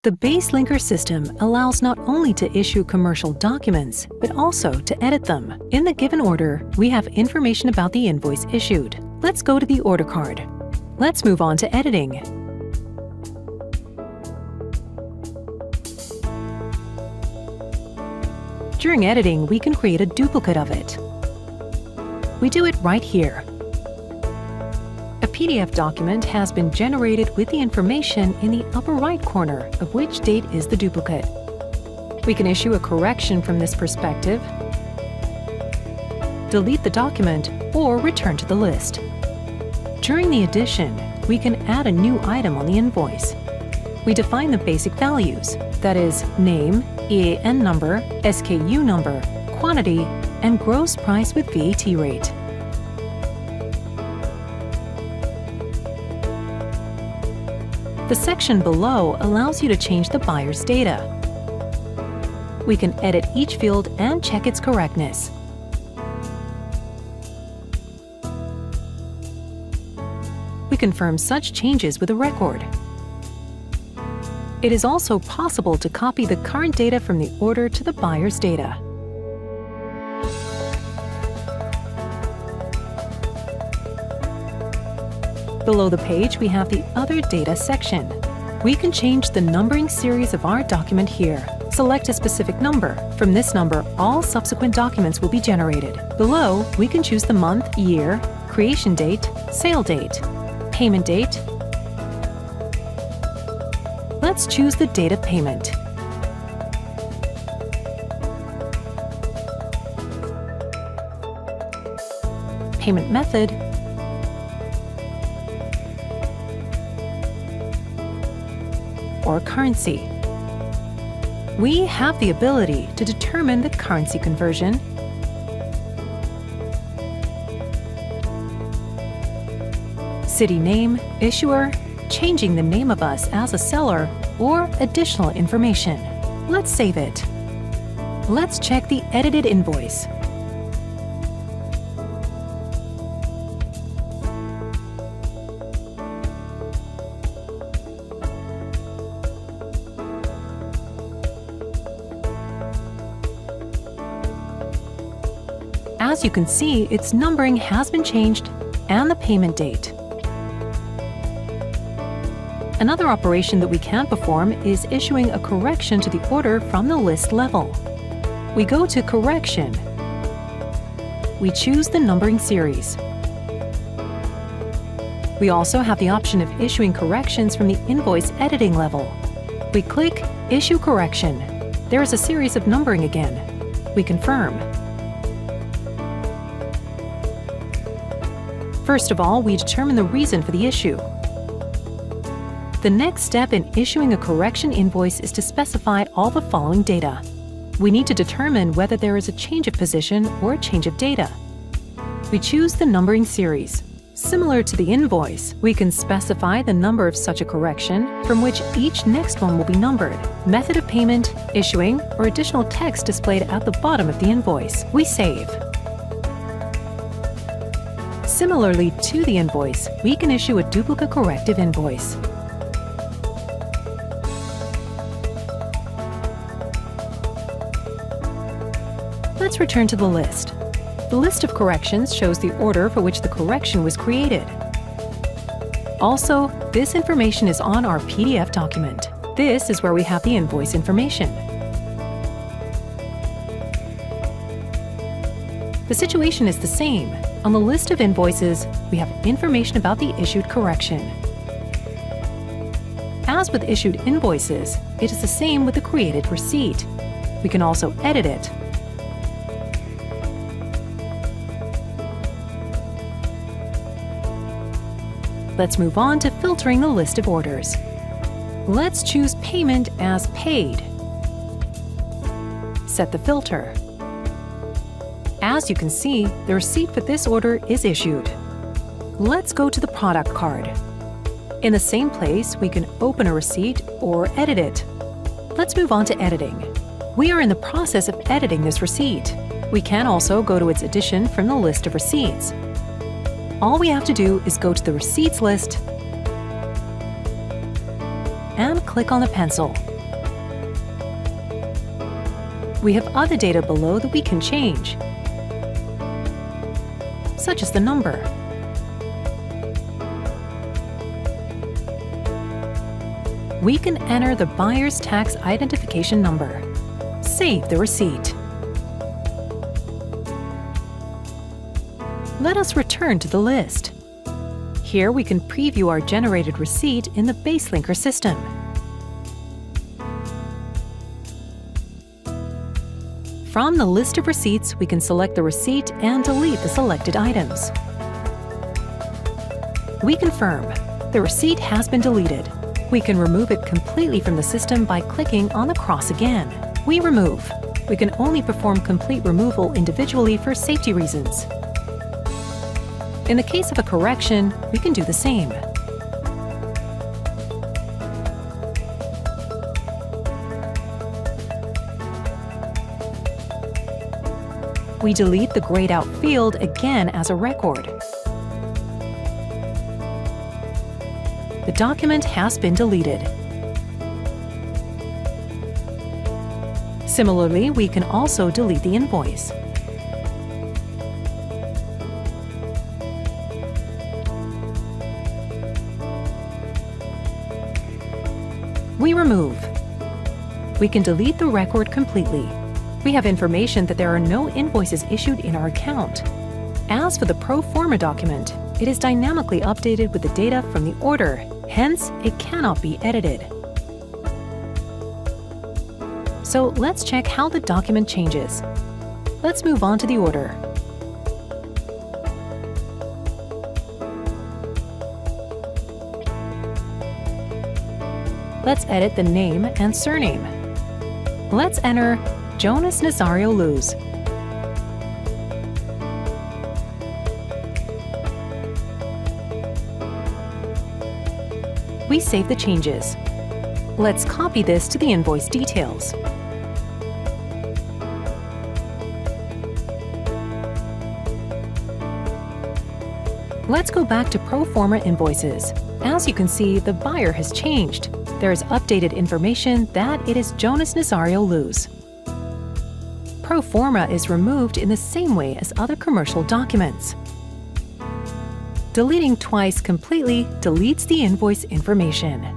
The BaseLinker system allows not only to issue commercial documents, but also to edit them. In the given order, we have information about the invoice issued. Let's go to the order card. Let's move on to editing. During editing, we can create a duplicate of it. We do it right here. A PDF document has been generated with the information in the upper right corner of which date is the duplicate. We can issue a correction from this perspective, delete the document, or return to the list. During the addition, we can add a new item on the invoice. We define the basic values, that is, name, EAN number, SKU number, quantity, and gross price with VAT rate. The section below allows you to change the buyer's data. We can edit each field and check its correctness. We confirm such changes with a record. It is also possible to copy the current data from the order to the buyer's data. Below the page, we have the Other Data section. We can change the numbering series of our document here. Select a specific number. From this number, all subsequent documents will be generated. Below, we can choose the month, year, creation date, sale date, payment date. Let's choose the date of payment. Payment method, or currency. We have the ability to determine the currency conversion, city name, issuer, changing the name of us as a seller, or additional information. Let's save it. Let's check the edited invoice. As you can see, its numbering has been changed and the payment date. Another operation that we can perform is issuing a correction to the order from the list level. We go to Correction. We choose the numbering series. We also have the option of issuing corrections from the invoice editing level. We click Issue Correction. There is a series of numbering again. We confirm. First of all, we determine the reason for the issue. The next step in issuing a correction invoice is to specify all the following data. We need to determine whether there is a change of position or a change of data. We choose the numbering series. Similar to the invoice, we can specify the number of such a correction, from which each next one will be numbered, method of payment, issuing, or additional text displayed at the bottom of the invoice. We save. Similarly to the invoice, we can issue a duplicate corrective invoice. Let's return to the list. The list of corrections shows the order for which the correction was created. Also, this information is on our PDF document. This is where we have the invoice information. The situation is the same. On the list of invoices, we have information about the issued correction. As with issued invoices, it is the same with the created receipt. We can also edit it. Let's move on to filtering the list of orders. Let's choose Payment as Paid. Set the filter. As you can see, the receipt for this order is issued. Let's go to the product card. In the same place, we can open a receipt or edit it. Let's move on to editing. We are in the process of editing this receipt. We can also go to its addition from the list of receipts. All we have to do is go to the receipts list and click on the pencil. We have other data below that we can change, such as the number. We can enter the buyer's tax identification number. Save the receipt. Let us return to the list. Here we can preview our generated receipt in the BaseLinker system. From the list of receipts, we can select the receipt and delete the selected items. We confirm the receipt has been deleted. We can remove it completely from the system by clicking on the cross again. We remove. We can only perform complete removal individually for safety reasons. In the case of a correction, we can do the same. We delete the grayed out field again as a record. The document has been deleted. Similarly, we can also delete the invoice. We remove. We can delete the record completely. We have information that there are no invoices issued in our account. As for the pro forma document, it is dynamically updated with the data from the order, hence it cannot be edited. So let's check how the document changes. Let's move on to the order. Let's edit the name and surname. Let's enter Jonas Nazario Luz. We save the changes. Let's copy this to the invoice details. Let's go back to pro forma invoices. As you can see, the buyer has changed. There is updated information that it is Jonas Nazario Luz. Pro forma is removed in the same way as other commercial documents. Deleting twice completely deletes the invoice information.